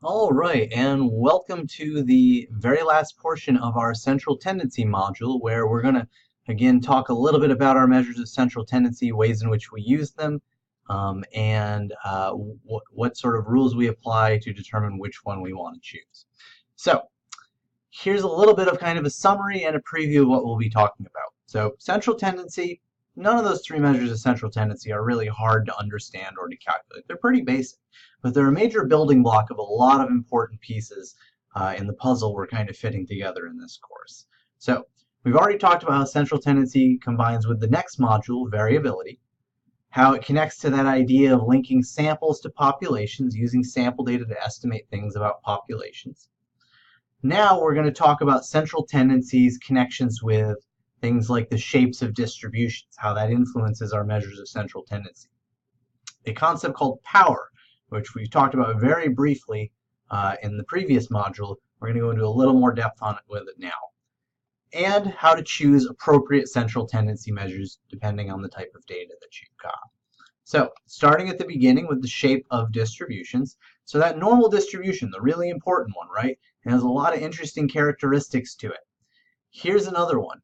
All right, and welcome to the very last portion of our central tendency module, where we're going to again talk a little bit about our measures of central tendency, ways in which we use them, and what sort of rules we apply to determine which one we want to choose. So here's a little bit of kind of a summary and a preview of what we'll be talking about. So central tendency, none of those three measures of central tendency are really hard to understand or to calculate. They're pretty basic, but they're a major building block of a lot of important pieces in the puzzle we're kind of fitting together in this course. So we've already talked about how central tendency combines with the next module, variability, how it connects to that idea of linking samples to populations, using sample data to estimate things about populations. Now we're going to talk about central tendencies, connections with things like the shapes of distributions, how that influences our measures of central tendency. A concept called power, which we've talked about very briefly in the previous module. We're going to go into a little more depth on it with it now. And how to choose appropriate central tendency measures depending on the type of data that you've got. So starting at the beginning with the shape of distributions. So that normal distribution, the really important one, right? It has a lot of interesting characteristics to it. Here's another one.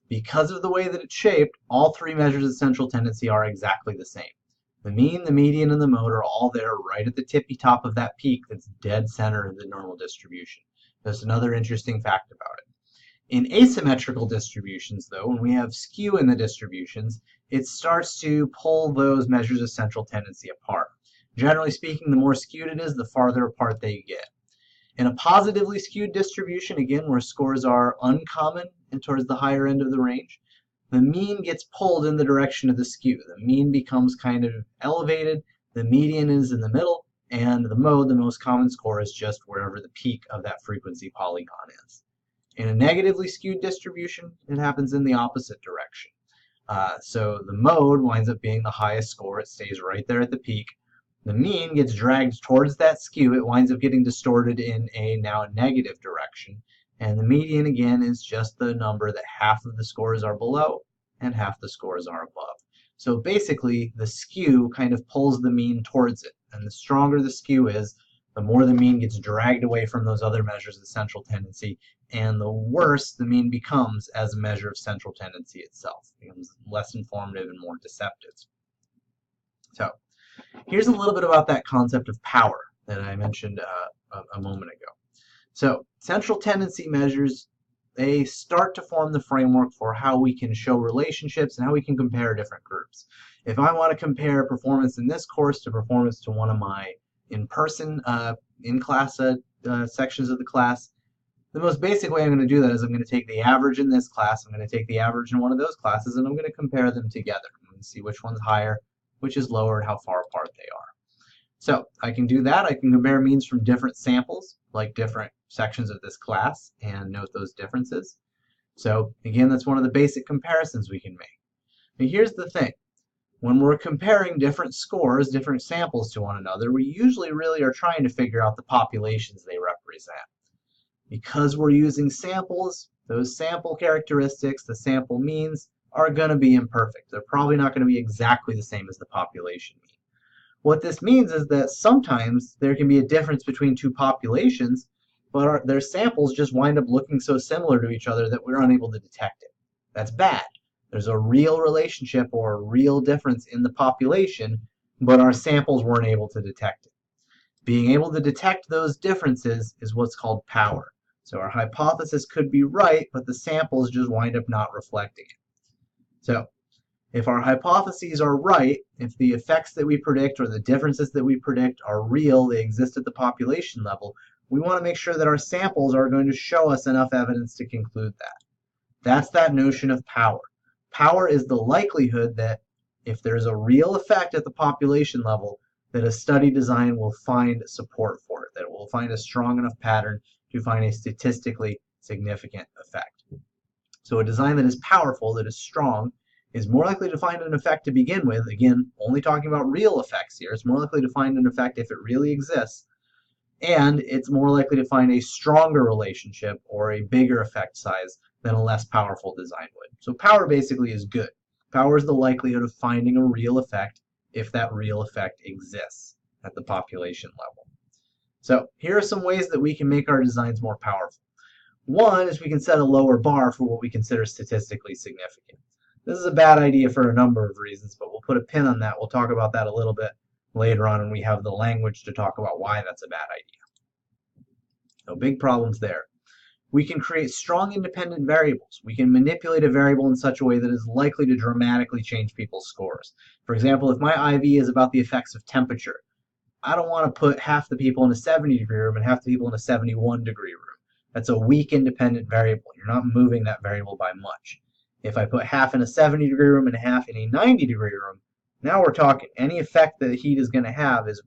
Because of the way that it's shaped, all three measures of central tendency are exactly the same. The mean, the median, and the mode are all there right at the tippy top of that peak that's dead center of the normal distribution. That's another interesting fact about it. In asymmetrical distributions, though, when we have skew in the distributions, it starts to pull those measures of central tendency apart. Generally speaking, the more skewed it is, the farther apart they get. In a positively skewed distribution, again, where scores are uncommon and towards the higher end of the range, the mean gets pulled in the direction of the skew. The mean becomes kind of elevated, the median is in the middle, and the mode, the most common score, is just wherever the peak of that frequency polygon is. In a negatively skewed distribution, it happens in the opposite direction. So the mode winds up being the highest score. It stays right there at the peak. The mean gets dragged towards that skew. It winds up getting distorted in a now negative direction. And the median, again, is just the number that half of the scores are below and half the scores are above. So basically, the skew kind of pulls the mean towards it. And the stronger the skew is, the more the mean gets dragged away from those other measures of central tendency, and the worse the mean becomes as a measure of central tendency itself. It becomes less informative and more deceptive. So here's a little bit about that concept of power that I mentioned a moment ago. So central tendency measures, they start to form the framework for how we can show relationships and how we can compare different groups. If I want to compare performance in this course to performance to one of my in-person, in-class sections of the class, the most basic way I'm going to do that is I'm going to take the average in this class, I'm going to take the average in one of those classes, and I'm going to compare them together. I'm going to see which one's higher, which is lower, and how far apart they are. So I can do that. I can compare means from different samples, like different sections of this class, and note those differences. So again, that's one of the basic comparisons we can make. But here's the thing. When we're comparing different scores, different samples to one another, we usually really are trying to figure out the populations they represent. Because we're using samples, those sample characteristics, the sample means, are going to be imperfect. They're probably not going to be exactly the same as the population mean. What this means is that sometimes there can be a difference between two populations, but their samples just wind up looking so similar to each other that we're unable to detect it. That's bad. There's a real relationship or a real difference in the population, but our samples weren't able to detect it. Being able to detect those differences is what's called power. So our hypothesis could be right, but the samples just wind up not reflecting it. So if our hypotheses are right, if the effects that we predict or the differences that we predict are real, they exist at the population level, we want to make sure that our samples are going to show us enough evidence to conclude that. That's that notion of power. Power is the likelihood that if there's a real effect at the population level, that a study design will find support for it, that it will find a strong enough pattern to find a statistically significant effect. So a design that is powerful, that is strong, is more likely to find an effect to begin with. Again, only talking about real effects here. It's more likely to find an effect if it really exists. And it's more likely to find a stronger relationship or a bigger effect size than a less powerful design would. So power basically is good. Power is the likelihood of finding a real effect if that real effect exists at the population level. So here are some ways that we can make our designs more powerful. One is we can set a lower bar for what we consider statistically significant. This is a bad idea for a number of reasons, but we'll put a pin on that. We'll talk about that a little bit later on when we have the language to talk about why that's a bad idea. No big problems there. We can create strong independent variables. We can manipulate a variable in such a way that is likely to dramatically change people's scores. For example, if my IV is about the effects of temperature, I don't want to put half the people in a 70-degree room and half the people in a 71-degree room. That's a weak independent variable. You're not moving that variable by much. If I put half in a 70-degree room and half in a 90-degree room, now we're talking. Any effect that heat is going to have is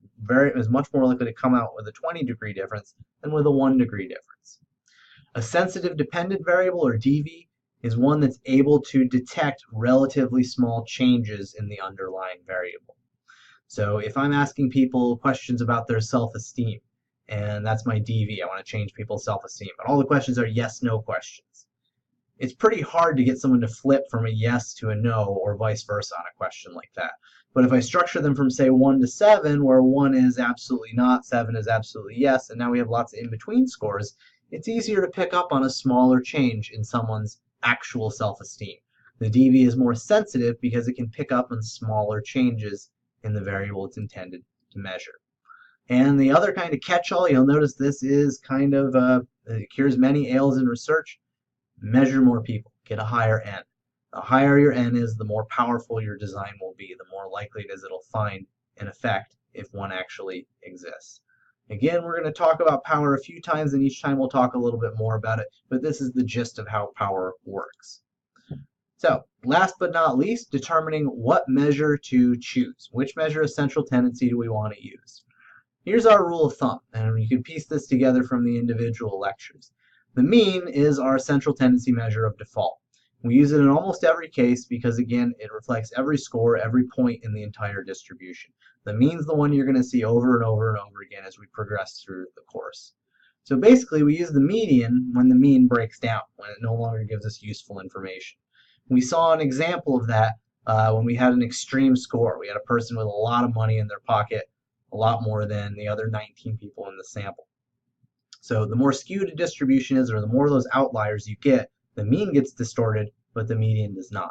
much more likely to come out with a 20-degree difference than with a 1-degree difference. A sensitive dependent variable, or DV, is one that's able to detect relatively small changes in the underlying variable. So if I'm asking people questions about their self-esteem, and that's my DV, I want to change people's self-esteem, but all the questions are yes-no questions. It's pretty hard to get someone to flip from a yes to a no or vice versa on a question like that. But if I structure them from, say, 1 to 7, where 1 is absolutely not, 7 is absolutely yes, and now we have lots of in-between scores, it's easier to pick up on a smaller change in someone's actual self-esteem. The DV is more sensitive because it can pick up on smaller changes in the variable it's intended to measure. And the other kind of catch-all, you'll notice this is kind of, it cures many ails in research. Measure more people, get a higher N. The higher your N is, the more powerful your design will be, the more likely it is it'll find an effect if one actually exists. Again, we're going to talk about power a few times, and each time we'll talk a little bit more about it, but this is the gist of how power works. So, last but not least, determining what measure to choose. Which measure of central tendency do we want to use? Here's our rule of thumb, and you can piece this together from the individual lectures. The mean is our central tendency measure of default. We use it in almost every case because, again, it reflects every score, every point in the entire distribution. The mean's the one you're going to see over and over and over again as we progress through the course. So basically, we use the median when the mean breaks down, when it no longer gives us useful information. We saw an example of that when we had an extreme score. We had a person with a lot of money in their pocket, a lot more than the other 19 people in the sample. So the more skewed a distribution is, or the more of those outliers you get, the mean gets distorted, but the median does not.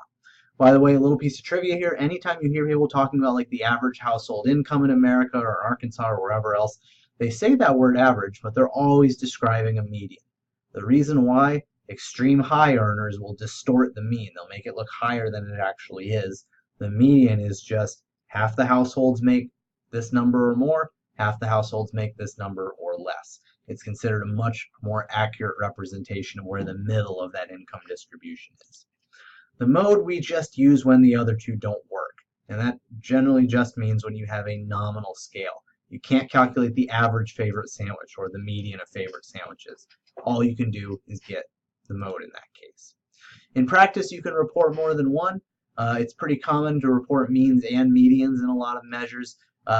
By the way, a little piece of trivia here, anytime you hear people talking about like the average household income in America or Arkansas or wherever else, they say that word average, but they're always describing a median. The reason why, extreme high earners will distort the mean. They'll make it look higher than it actually is. The median is just half the households make this number or more, half the households make this number or less. It's considered a much more accurate representation of where the middle of that income distribution is. The mode we just use when the other two don't work, and that generally just means when you have a nominal scale. You can't calculate the average favorite sandwich or the median of favorite sandwiches. All you can do is get the mode in that case. In practice, you can report more than one. It's pretty common to report means and medians in a lot of measures.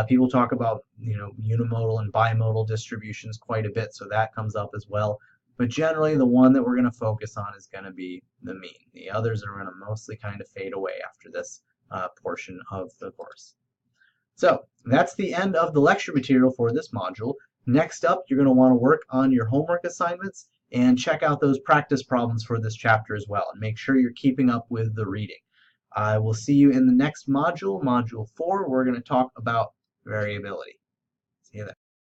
People talk about unimodal and bimodal distributions quite a bit, so that comes up as well. But generally, the one that we're going to focus on is going to be the mean. The others are going to mostly kind of fade away after this portion of the course. So that's the end of the lecture material for this module. Next up, you're going to want to work on your homework assignments and check out those practice problems for this chapter as well, and make sure you're keeping up with the reading. I will see you in the next module, Module 4. We're going to talk about variability. See you then.